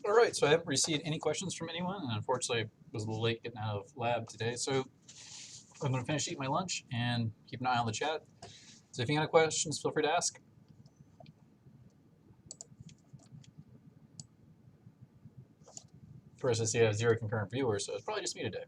All right, so I haven't received any questions from anyone, and unfortunately, I was a little late getting out of lab today. So I'm going to finish eating my lunch and keep an eye on the chat. So if you got questions, feel free to ask. First, I see I have 0 concurrent viewers, so it's probably just me today.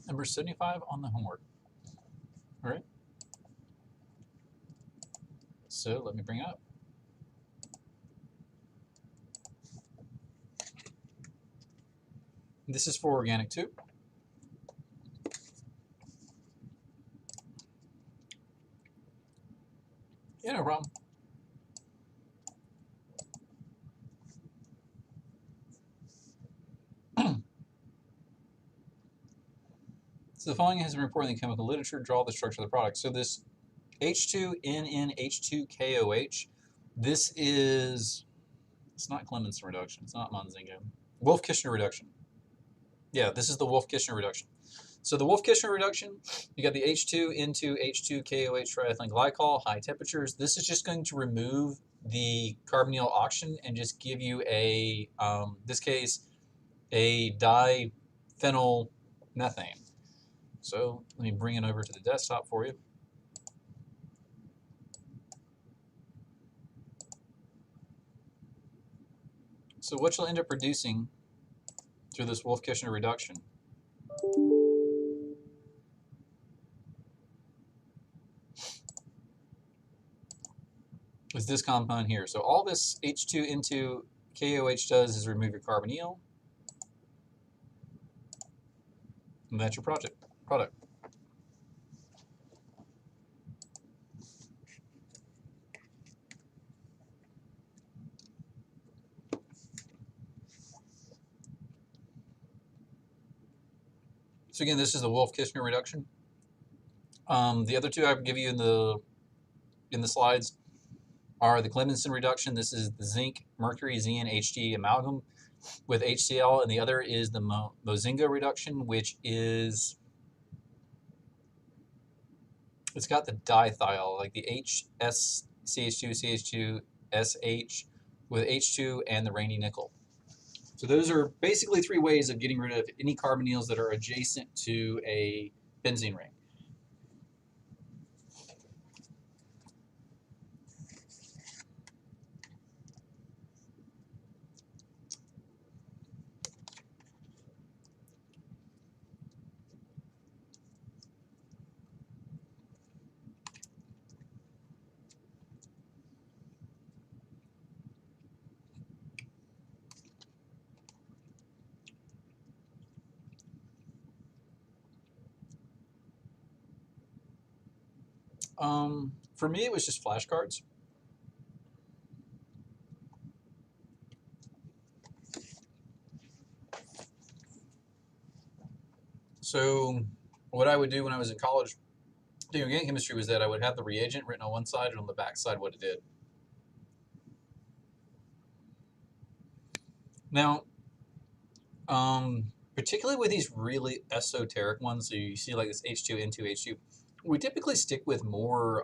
Number 75 on the homework. All right. So let me bring it up. This is for organic 2. Yeah, no problem. So the following has been reported in the chemical literature. Draw the structure of the product. So this H2NNH2KOH, this is, it's not Clemmensen reduction. It's not Monzinga. Wolff-Kishner reduction. Yeah, this is the Wolff-Kishner reduction. So the Wolff-Kishner reduction, you got the H2 into H2KOH triethylene glycol, high temperatures. This is just going to remove the carbonyl oxygen and just give you a, this case, a diphenyl methane. So let me bring it over to the desktop for you. So what you'll end up producing through this Wolff-Kishner reduction is this compound here. So all this H2 into KOH does is remove your carbonyl, and that's your product. So again, this is the Wolff-Kishner reduction. The other two I give you in the slides are the Clemmensen reduction. This is the zinc mercury ZnHD amalgam with HCl, and the other is the Mozinga reduction, which is, it's got the dithiol, like the HSCH2CH2SH with H2 and the Raney nickel. So those are basically 3 ways of getting rid of any carbonyls that are adjacent to a benzene ring. For me, it was just flashcards. So what I would do when I was in college doing organic chemistry was that I would have the reagent written on one side and on the back side what it did. Now, particularly with these really esoteric ones, so you see like this H2N2H2, we typically stick with more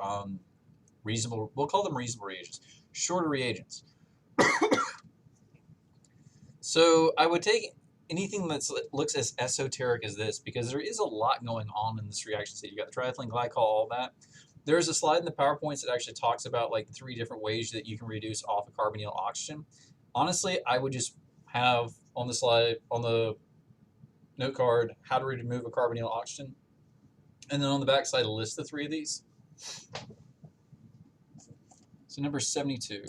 reasonable, we'll call them reasonable reagents, shorter reagents. So I would take anything that looks as esoteric as this, because there is a lot going on in this reaction state. You got the triethylene glycol, all that. There's a slide in the PowerPoints that actually talks about like 3 different ways that you can reduce alpha carbonyl oxygen. Honestly, I would just have on the slide, on the note card, how to remove a carbonyl oxygen, and then on the back side, list the 3 of these. So number 72.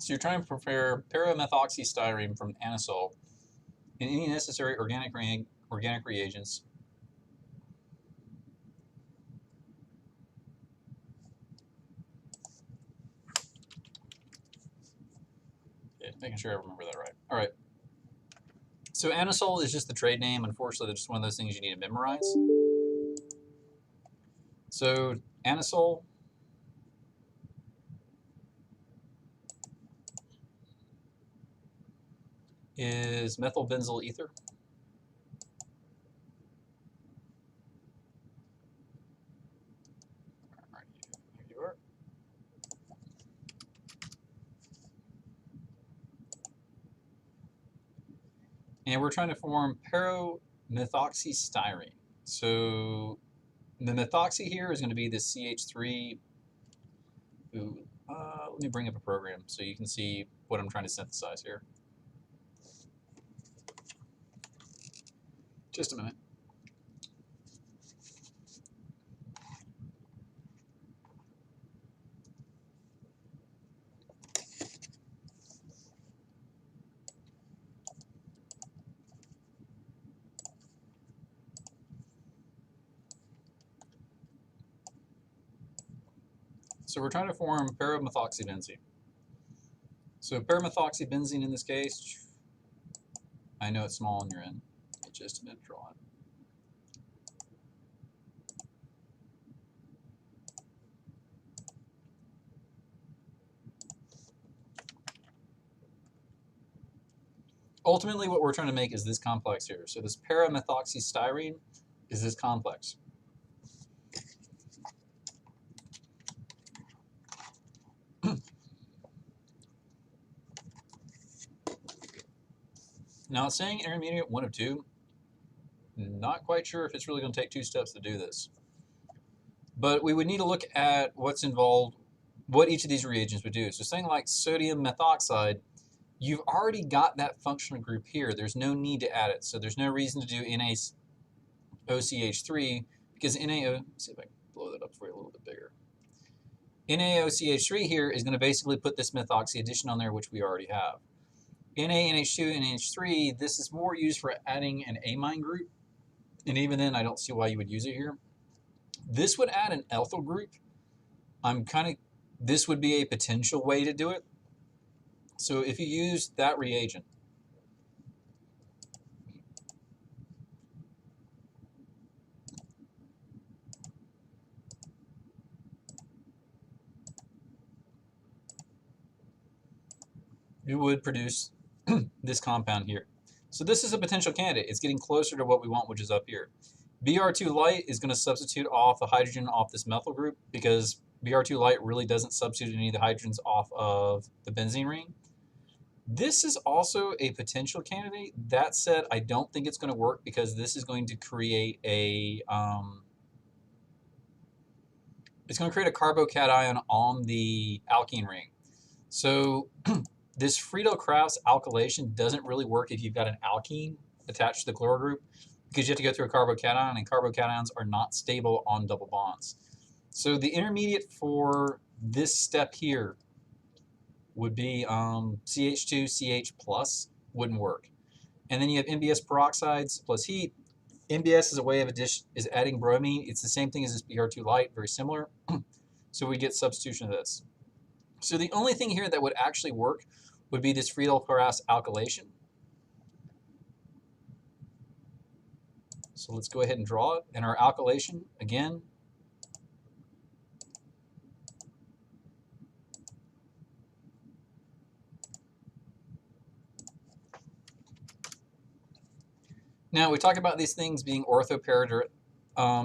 So you're trying to prepare paramethoxystyrene from anisole in any necessary organic reagents. Okay, making sure I remember that right. All right. So anisole is just the trade name. Unfortunately, it's just one of those things you need to memorize. So anisole is methylbenzyl ether. Here you are. And we're trying to form paramethoxystyrene. So the methoxy here is going to be the CH3. Let me bring up a program so you can see what I'm trying to synthesize here. Just a minute. So we're trying to form paramethoxybenzene. So paramethoxybenzene in this case, I know it's small on your end. Just a minute to draw it. Ultimately, what we're trying to make is this complex here. So this paramethoxystyrene is this complex. Now it's saying intermediate 1 of 2. Not quite sure if it's really going to take 2 steps to do this. But we would need to look at what's involved, what each of these reagents would do. So something like sodium methoxide, you've already got that functional group here. There's no need to add it. So there's no reason to do NaOCH3 because let's see if I can blow that up for you a little bit bigger. NaOCH3 here is going to basically put this methoxy addition on there, which we already have. NaNH2 and NH3, this is more used for adding an amine group. And even then, I don't see why you would use it here. This would add an ethyl group. This would be a potential way to do it. So if you use that reagent, you would produce this compound here. So this is a potential candidate. It's getting closer to what we want, which is up here. Br2 light is going to substitute off the hydrogen off this methyl group because Br2 light really doesn't substitute any of the hydrogens off of the benzene ring. This is also a potential candidate. That said, I don't think it's going to work because this is going to create a carbocation on the alkene ring. So this Friedel-Crafts alkylation doesn't really work if you've got an alkene attached to the chloro group because you have to go through a carbocation, and carbocations are not stable on double bonds. So the intermediate for this step here would be CH2CH plus, wouldn't work. And then you have NBS peroxides plus heat. NBS is a way of adding bromine. It's the same thing as this Br2 light, very similar. So we get substitution of this. So the only thing here that would actually work would be this Friedel-Crafts alkylation. So let's go ahead and draw it. And our alkylation, again, Now we talk about these things being ortho-para.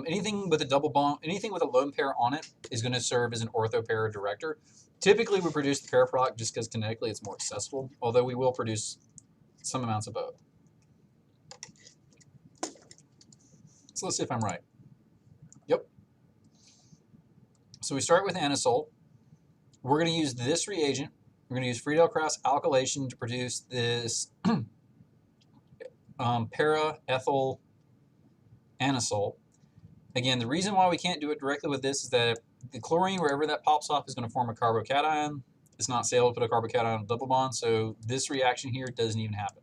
Anything with a double bond, anything with a lone pair on it is going to serve as an ortho-para director. Typically, we produce the para-proc just because kinetically it's more accessible, although we will produce some amounts of both. So let's see if I'm right. Yep. So we start with anisole. We're going to use this reagent. We're going to use Friedel-Crafts alkylation to produce this para-ethyl anisole. Again, the reason why we can't do it directly with this is that the chlorine, wherever that pops off, is going to form a carbocation. It's not safe to put a carbocation on a double bond, so this reaction here doesn't even happen.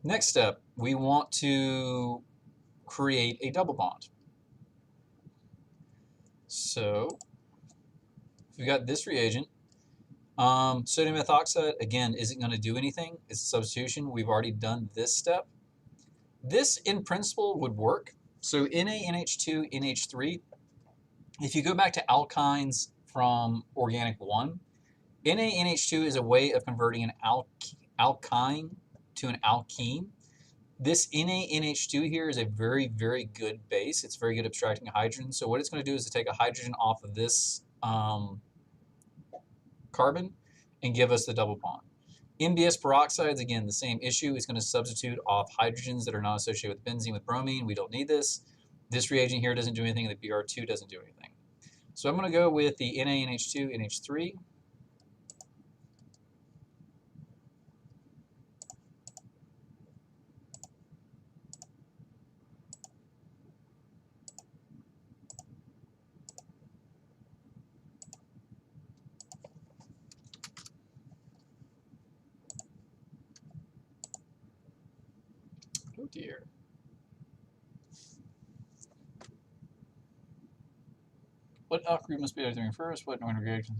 Next step, we want to create a double bond. So we've got this reagent. Sodium methoxide, again, isn't going to do anything. It's a substitution. We've already done this step. This, in principle, would work. So NaNH2, NH3, if you go back to alkynes from Organic 1, NaNH2 is a way of converting an alkyne to an alkene. This NaNH2 here is a very, very good base. It's very good abstracting hydrogen. So what it's going to do is to take a hydrogen off of this carbon and give us the double bond. NBS peroxides, again, the same issue. It's going to substitute off hydrogens that are not associated with benzene with bromine. We don't need this. This reagent here doesn't do anything, and the Br2 doesn't do anything. So I'm going to go with the NaNH2, NH3. Oh dear. What alkyl group must be doing first? What normal reactions?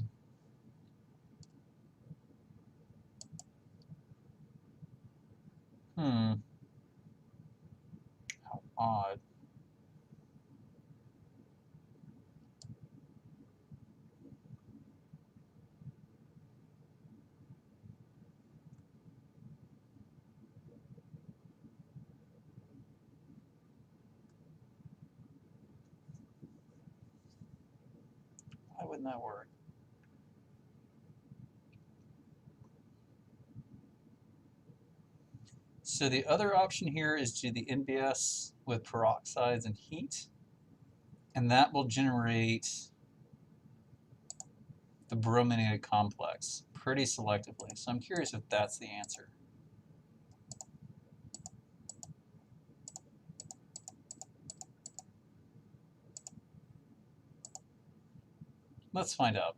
How odd. Why wouldn't that work? So the other option here is to do the NBS with peroxides and heat, and that will generate the brominated complex pretty selectively. So I'm curious if that's the answer. Let's find out.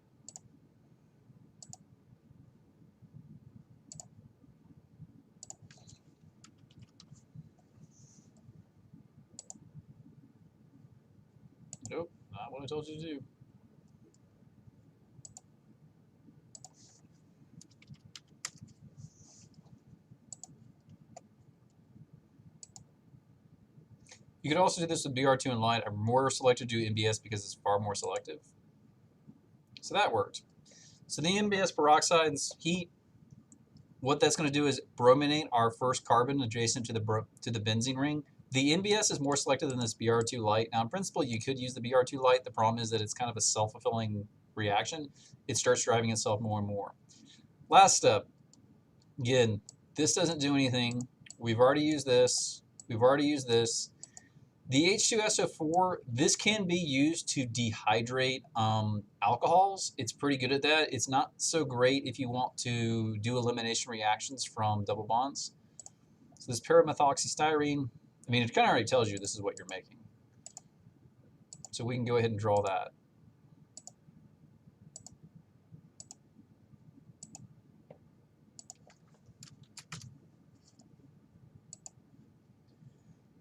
Nope, not what I told you to do. You could also do this with Br2 and light. I'm more selected to do NBS because it's far more selective. So that worked. So the NBS peroxides heat, what that's going to do is brominate our first carbon adjacent to the benzene ring. The NBS is more selective than this Br2 light. Now, in principle, you could use the Br2 light. The problem is that it's kind of a self-fulfilling reaction. It starts driving itself more and more. Last step. Again, this doesn't do anything. We've already used this. We've already used this. The H2SO4, this can be used to dehydrate alcohols. It's pretty good at that. It's not so great if you want to do elimination reactions from double bonds. So this paramethoxystyrene, I mean, it kind of already tells you this is what you're making. So we can go ahead and draw that.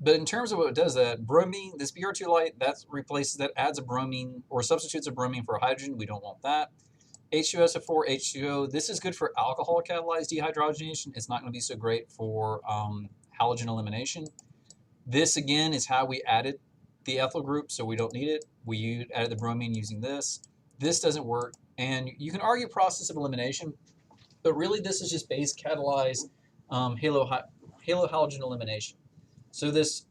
But in terms of what it does, that bromine, this Br2 light, that adds a bromine or substitutes a bromine for a hydrogen. We don't want that. H2SO4, H2O, this is good for alcohol catalyzed dehydrogenation. It's not going to be so great for halogen elimination. This, again, is how we added the ethyl group, so we don't need it. We added the bromine using this. This doesn't work. And you can argue process of elimination, but really this is just base catalyzed halogen elimination. So this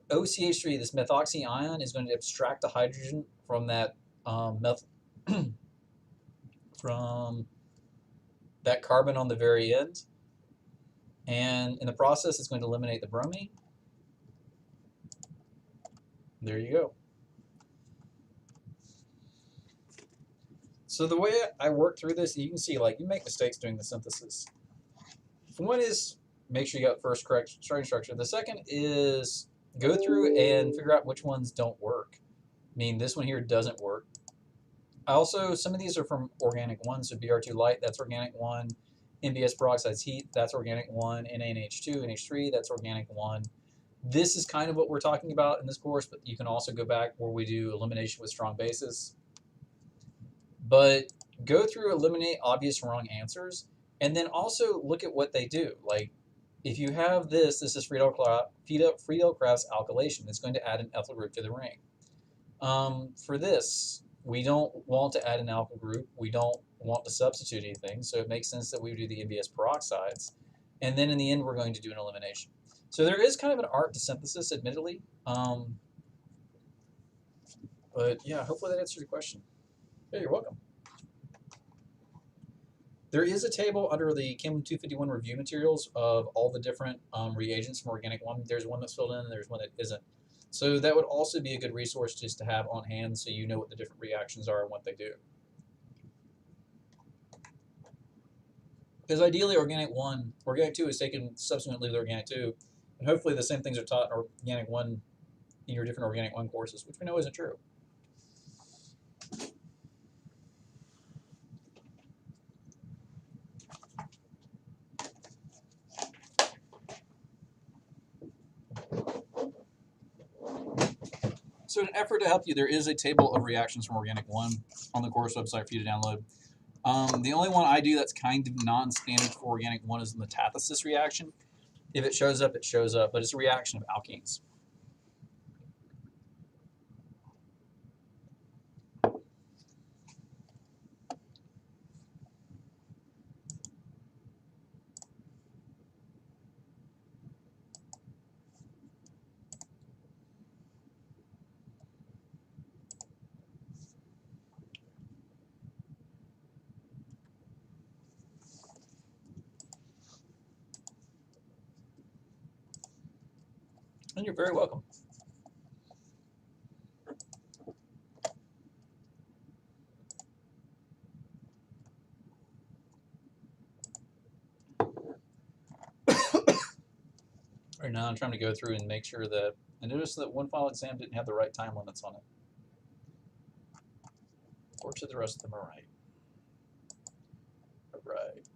OCH3, this methoxy ion, is going to abstract the hydrogen from that from that carbon on the very end, and in the process, it's going to eliminate the bromine. There you go. So the way I work through this, you can see like you make mistakes doing the synthesis. One is make sure you got first correct starting structure. The second is go through and figure out which ones don't work. I mean, this one here doesn't work. Also, some of these are from organic 1, so Br2 light, that's organic 1. NBS peroxides heat, that's organic 1. NaNH2, NH3, that's organic 1. This is kind of what we're talking about in this course, but you can also go back where we do elimination with strong bases. But go through, eliminate obvious wrong answers, and then also look at what they do. Like, if you have this is Friedel-Crafts alkylation. It's going to add an ethyl group to the ring. For this, we don't want to add an alkyl group. We don't want to substitute anything, so it makes sense that we would do the NBS peroxides. And then in the end, we're going to do an elimination. So there is kind of an art to synthesis, admittedly. But yeah, hopefully that answers your question. Yeah, you're welcome. There is a table under the Chem 251 review materials of all the different reagents from Organic 1. There's one that's filled in and there's one that isn't. So that would also be a good resource just to have on hand so you know what the different reactions are and what they do. Because ideally Organic 2 is taken subsequently with Organic 2, and hopefully the same things are taught in Organic 1 in your different Organic 1 courses, which we know isn't true. So in an effort to help you, there is a table of reactions from Organic 1 on the course website for you to download. The only one I do that's kind of non-standard for Organic 1 is the metathesis reaction. If it shows up, it shows up, but it's a reaction of alkenes. And you're very welcome. Right now I'm trying to go through and make sure that, I noticed that one file exam didn't have the right time limits on it. Fortunately, the rest of them are right. All right.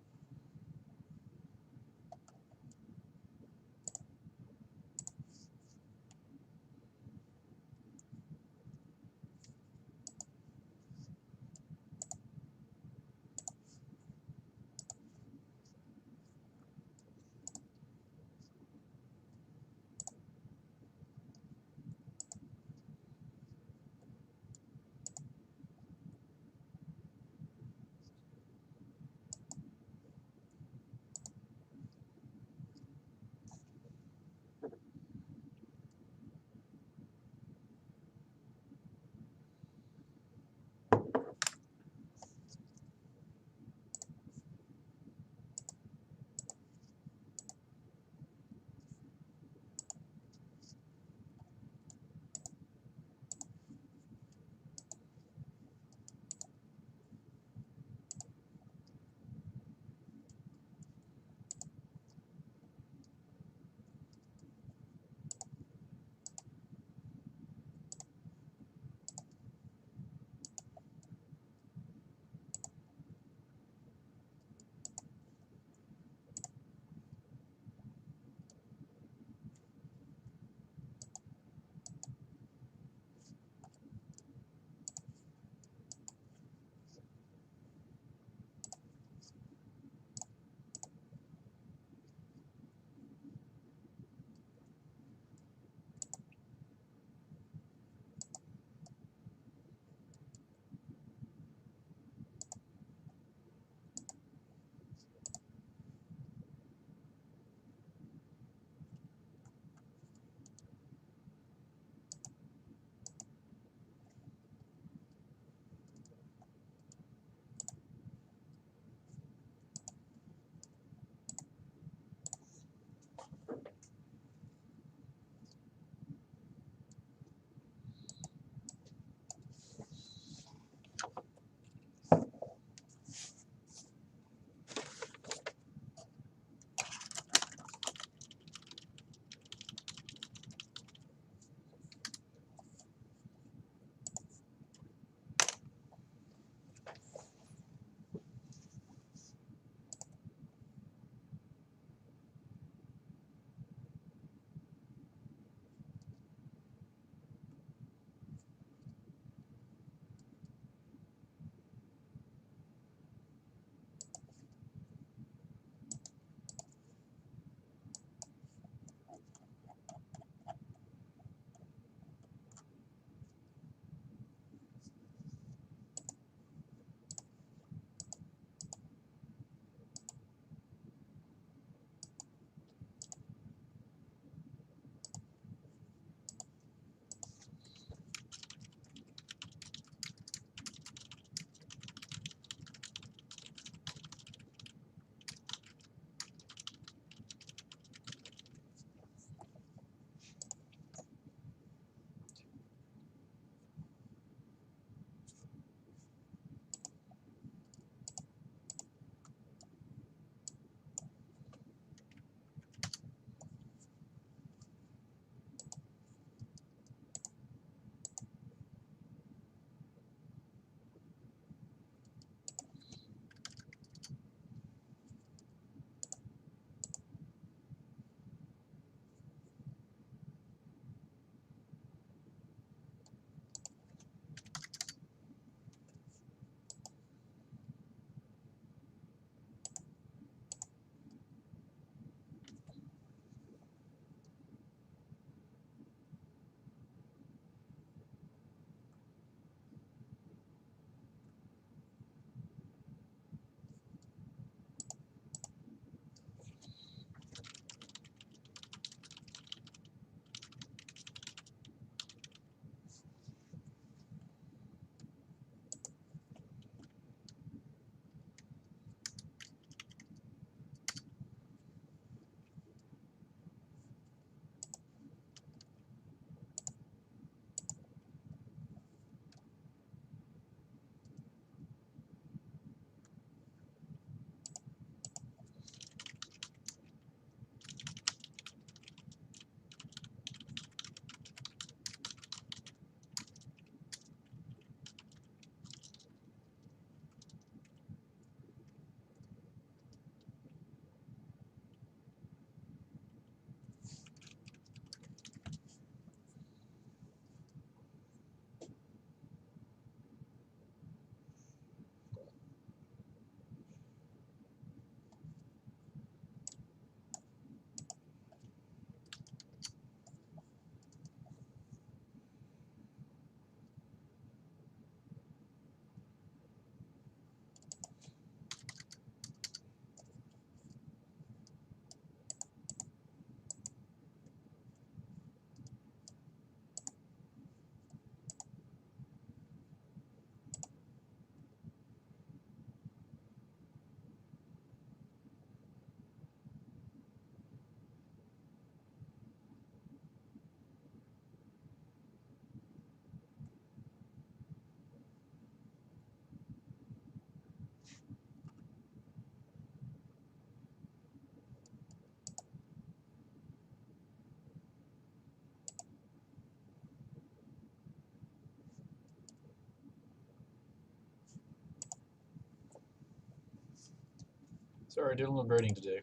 Sorry, doing a little grading today.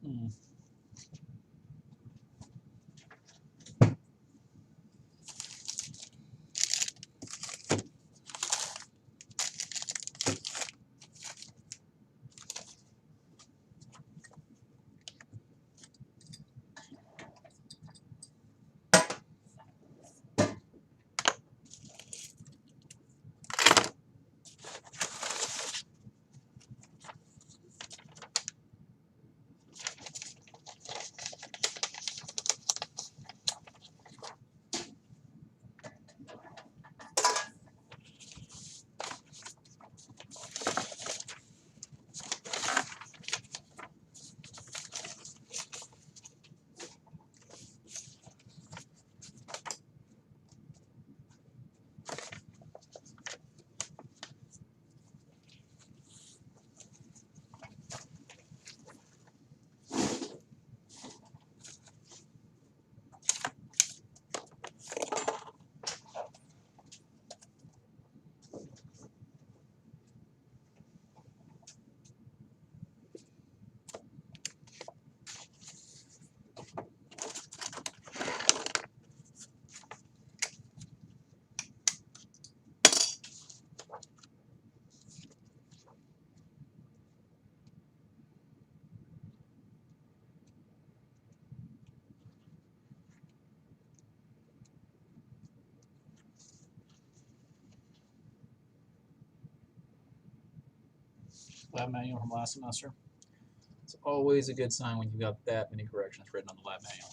Hmm. Lab manual from last semester. It's always a good sign when you've got that many corrections written on the lab manual.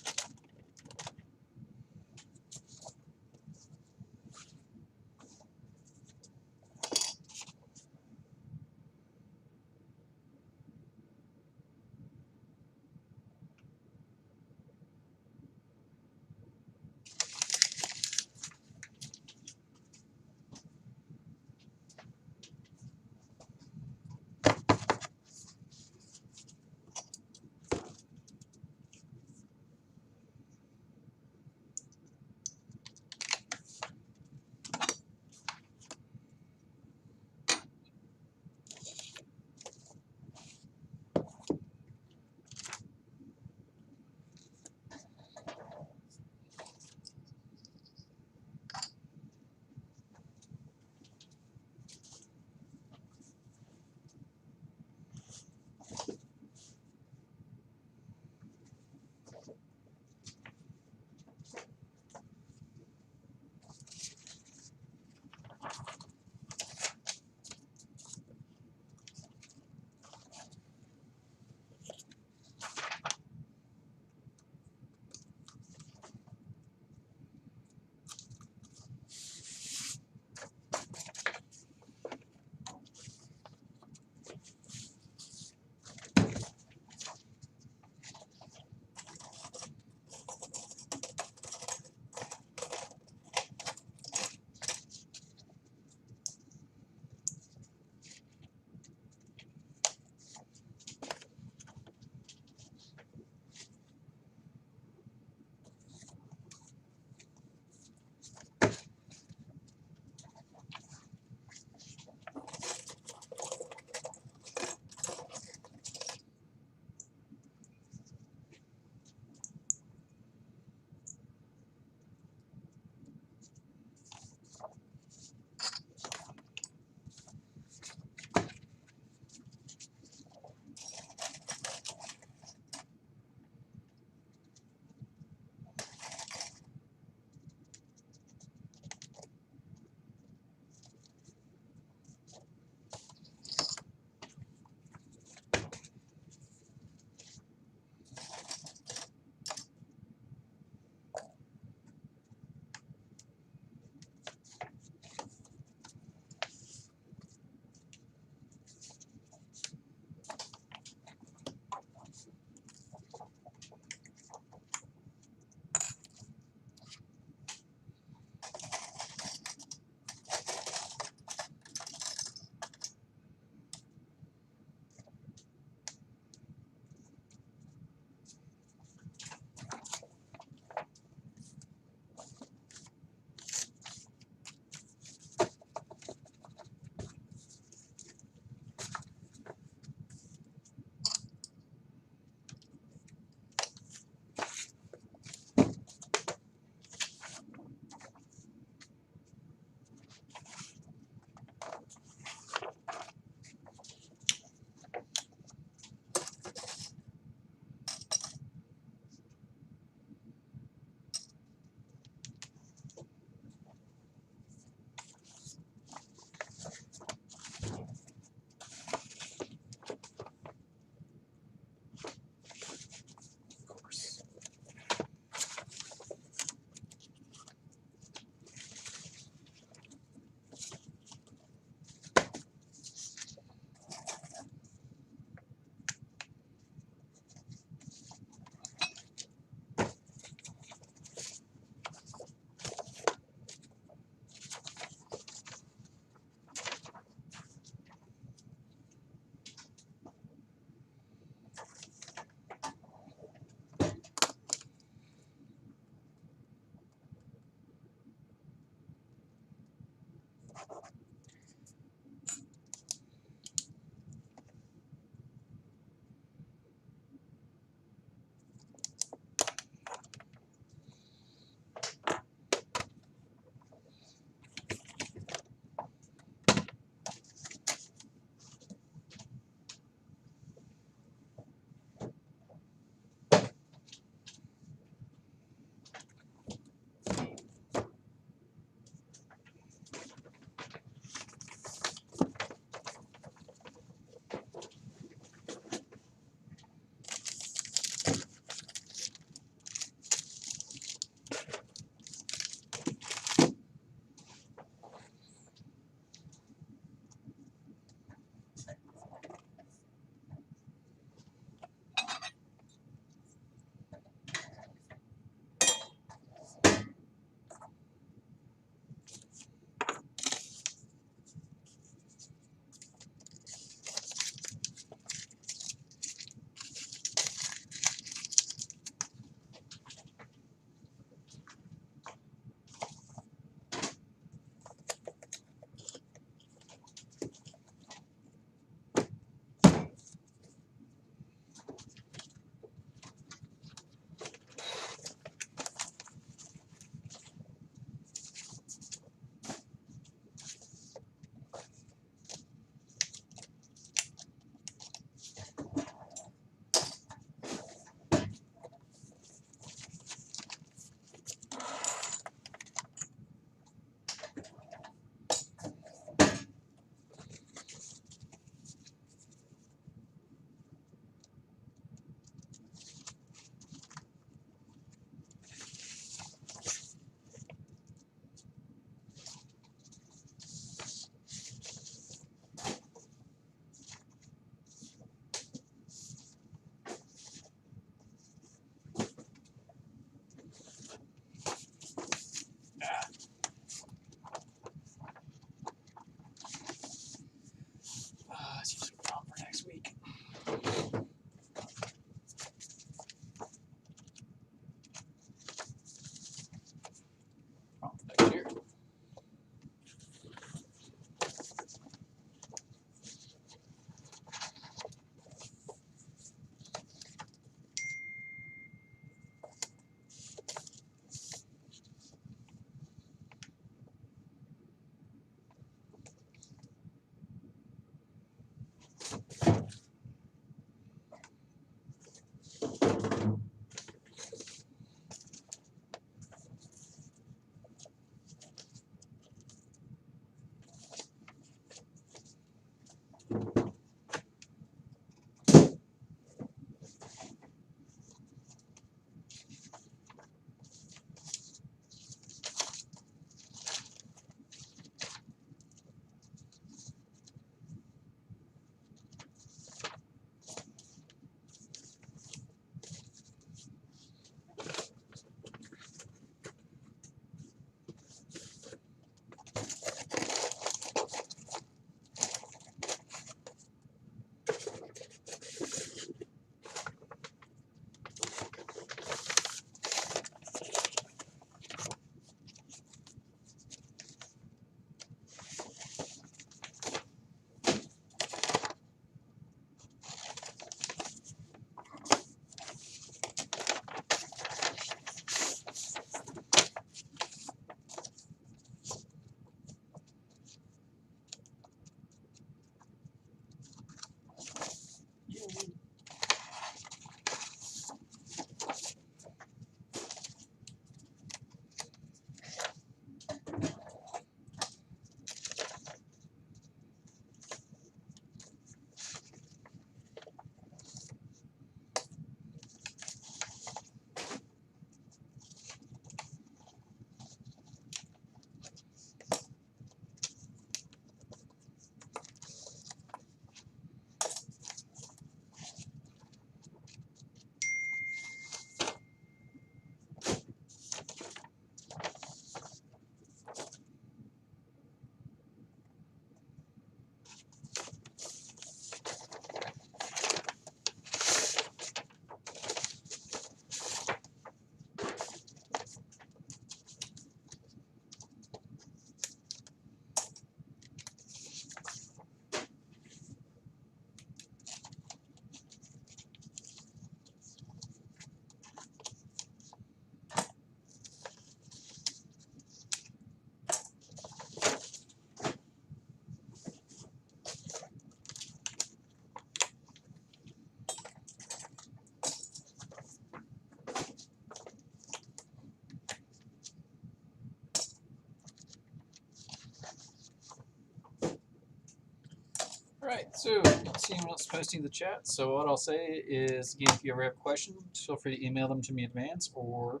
All right, so I don't see anyone else posting in the chat. So what I'll say is, again, if you ever have questions, feel free to email them to me in advance or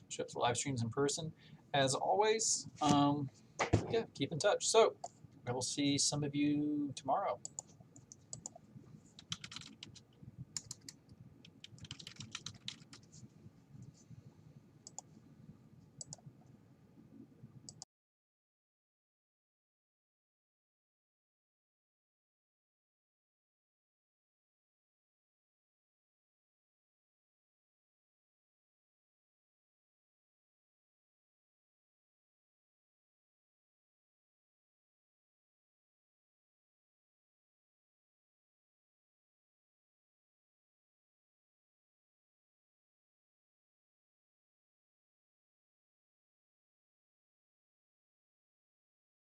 show up to live streams in person. As always, yeah, keep in touch. So I will see some of you tomorrow.